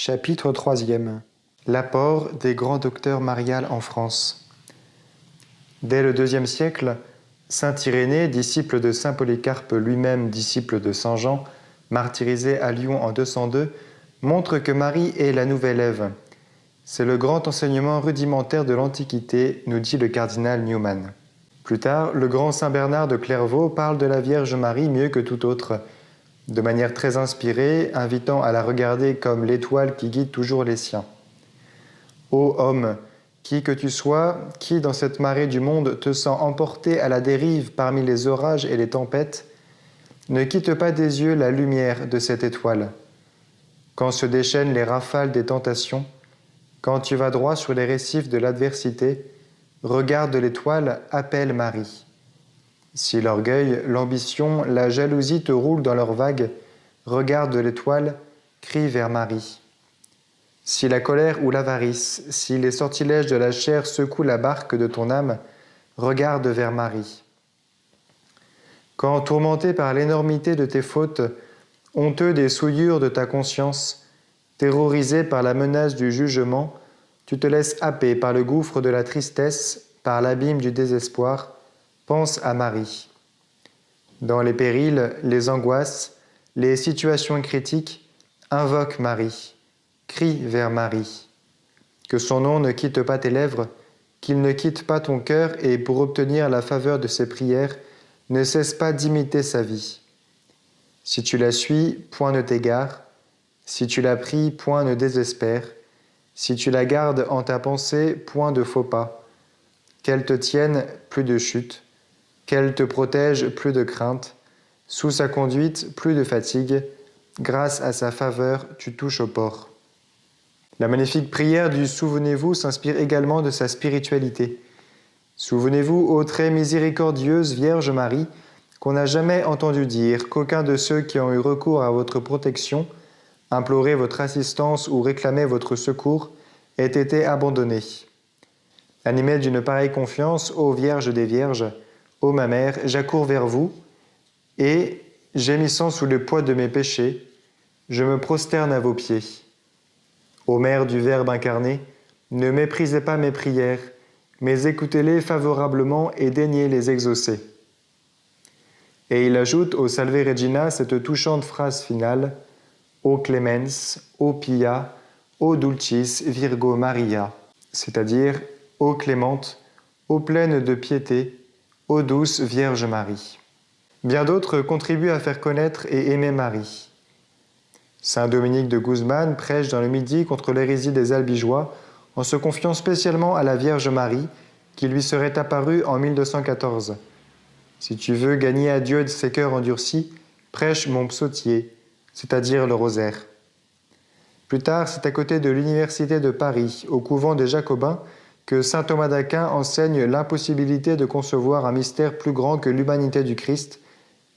Chapitre 3e. L'apport des grands docteurs mariales en France. Dès le IIe siècle, saint Irénée, disciple de saint Polycarpe, lui-même disciple de saint Jean, martyrisé à Lyon en 202, montre que Marie est la nouvelle Ève. C'est le grand enseignement rudimentaire de l'Antiquité, nous dit le cardinal Newman. Plus tard, le grand saint Bernard de Clairvaux parle de la Vierge Marie mieux que tout autre, de manière très inspirée, invitant à la regarder comme l'étoile qui guide toujours les siens. Ô homme, qui que tu sois, qui dans cette marée du monde te sent emporté à la dérive parmi les orages et les tempêtes, ne quitte pas des yeux la lumière de cette étoile. Quand se déchaînent les rafales des tentations, quand tu vas droit sur les récifs de l'adversité, regarde l'étoile, appelle Marie. Si l'orgueil, l'ambition, la jalousie te roulent dans leurs vagues, regarde l'étoile, crie vers Marie. Si la colère ou l'avarice, si les sortilèges de la chair secouent la barque de ton âme, regarde vers Marie. Quand, tourmenté par l'énormité de tes fautes, honteux des souillures de ta conscience, terrorisé par la menace du jugement, tu te laisses happer par le gouffre de la tristesse, par l'abîme du désespoir, pense à Marie. Dans les périls, les angoisses, les situations critiques, invoque Marie, crie vers Marie. Que son nom ne quitte pas tes lèvres, qu'il ne quitte pas ton cœur et pour obtenir la faveur de ses prières, ne cesse pas d'imiter sa vie. Si tu la suis, point ne t'égare. Si tu la pries, point ne désespère. Si tu la gardes en ta pensée, point de faux pas. Qu'elle te tienne, plus de chute. Qu'elle te protège, plus de crainte. Sous sa conduite, plus de fatigue. Grâce à sa faveur, tu touches au port. La magnifique prière du Souvenez-vous s'inspire également de sa spiritualité. Souvenez-vous, ô très miséricordieuse Vierge Marie, qu'on n'a jamais entendu dire qu'aucun de ceux qui ont eu recours à votre protection, imploré votre assistance ou réclamé votre secours, ait été abandonné. Animé d'une pareille confiance, ô Vierge des Vierges, ô ma mère, j'accours vers vous, et, gémissant sous le poids de mes péchés, je me prosterne à vos pieds. Ô Mère du Verbe incarné, ne méprisez pas mes prières, mais écoutez-les favorablement et daignez les exaucer. Et il ajoute au Salve Regina cette touchante phrase finale, Ô Clemens, ô Pia, ô Dulcis Virgo Maria, c'est-à-dire Ô clémente, ô pleine de piété, ô douce Vierge Marie. Bien d'autres contribuent à faire connaître et aimer Marie. Saint Dominique de Guzman prêche dans le Midi contre l'hérésie des Albigeois en se confiant spécialement à la Vierge Marie qui lui serait apparue en 1214. Si tu veux gagner à Dieu de ses cœurs endurcis, prêche mon psautier, c'est-à-dire le rosaire. Plus tard, c'est à côté de l'université de Paris, au couvent des Jacobins, que saint Thomas d'Aquin enseigne l'impossibilité de concevoir un mystère plus grand que l'humanité du Christ,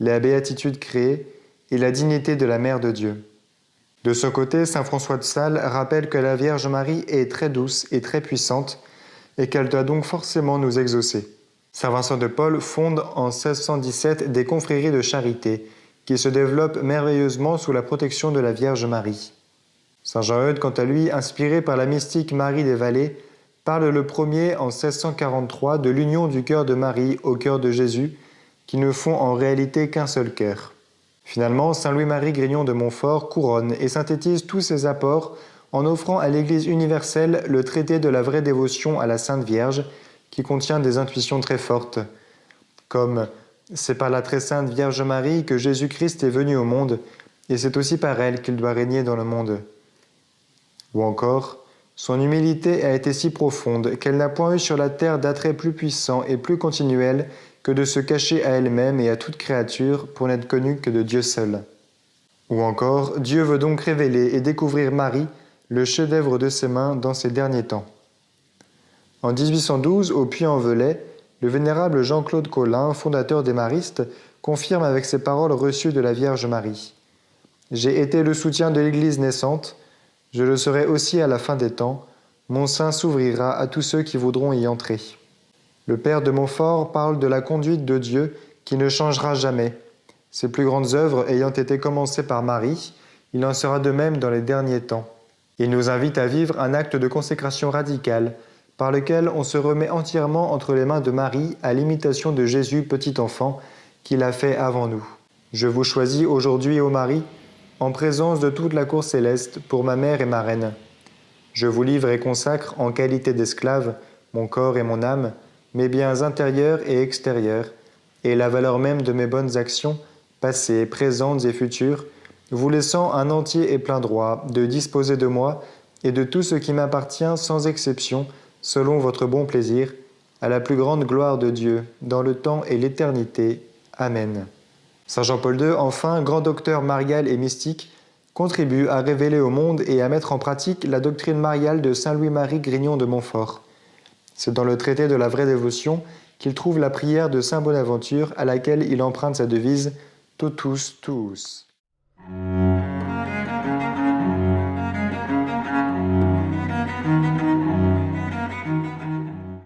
la béatitude créée et la dignité de la Mère de Dieu. De son côté, saint François de Sales rappelle que la Vierge Marie est très douce et très puissante et qu'elle doit donc forcément nous exaucer. Saint Vincent de Paul fonde en 1617 des confréries de charité qui se développent merveilleusement sous la protection de la Vierge Marie. Saint Jean-Eudes, quant à lui, inspiré par la mystique Marie des Vallées, parle le premier en 1643 de l'union du cœur de Marie au cœur de Jésus, qui ne font en réalité qu'un seul cœur. Finalement, saint Louis-Marie Grignon de Montfort couronne et synthétise tous ses apports en offrant à l'Église universelle le traité de la vraie dévotion à la Sainte Vierge, qui contient des intuitions très fortes, comme « C'est par la très sainte Vierge Marie que Jésus-Christ est venu au monde, et c'est aussi par elle qu'il doit régner dans le monde. » Ou encore « Son humilité a été si profonde qu'elle n'a point eu sur la terre d'attrait plus puissant et plus continuel que de se cacher à elle-même et à toute créature pour n'être connue que de Dieu seul. » Ou encore « Dieu veut donc révéler et découvrir Marie, le chef-d'œuvre de ses mains dans ces derniers temps. » En 1812, au Puy-en-Velay, le vénérable Jean-Claude Colin, fondateur des Maristes, confirme avec ces paroles reçues de la Vierge Marie. « J'ai été le soutien de l'Église naissante, je le serai aussi à la fin des temps, mon sein s'ouvrira à tous ceux qui voudront y entrer. » Le père de Montfort parle de la conduite de Dieu qui ne changera jamais. Ses plus grandes œuvres ayant été commencées par Marie, il en sera de même dans les derniers temps. Il nous invite à vivre un acte de consécration radicale, par lequel on se remet entièrement entre les mains de Marie à l'imitation de Jésus, petit enfant, qu'il a fait avant nous. Je vous choisis aujourd'hui, ô Marie, en présence de toute la cour céleste, pour ma mère et ma reine. Je vous livre et consacre, en qualité d'esclave, mon corps et mon âme, mes biens intérieurs et extérieurs, et la valeur même de mes bonnes actions, passées, présentes et futures, vous laissant un entier et plein droit de disposer de moi et de tout ce qui m'appartient sans exception, selon votre bon plaisir, à la plus grande gloire de Dieu, dans le temps et l'éternité. Amen. Saint Jean-Paul II, enfin, grand docteur marial et mystique, contribue à révéler au monde et à mettre en pratique la doctrine mariale de Saint Louis-Marie Grignon de Montfort. C'est dans le traité de la vraie dévotion qu'il trouve la prière de Saint Bonaventure à laquelle il emprunte sa devise « Totus tuus ».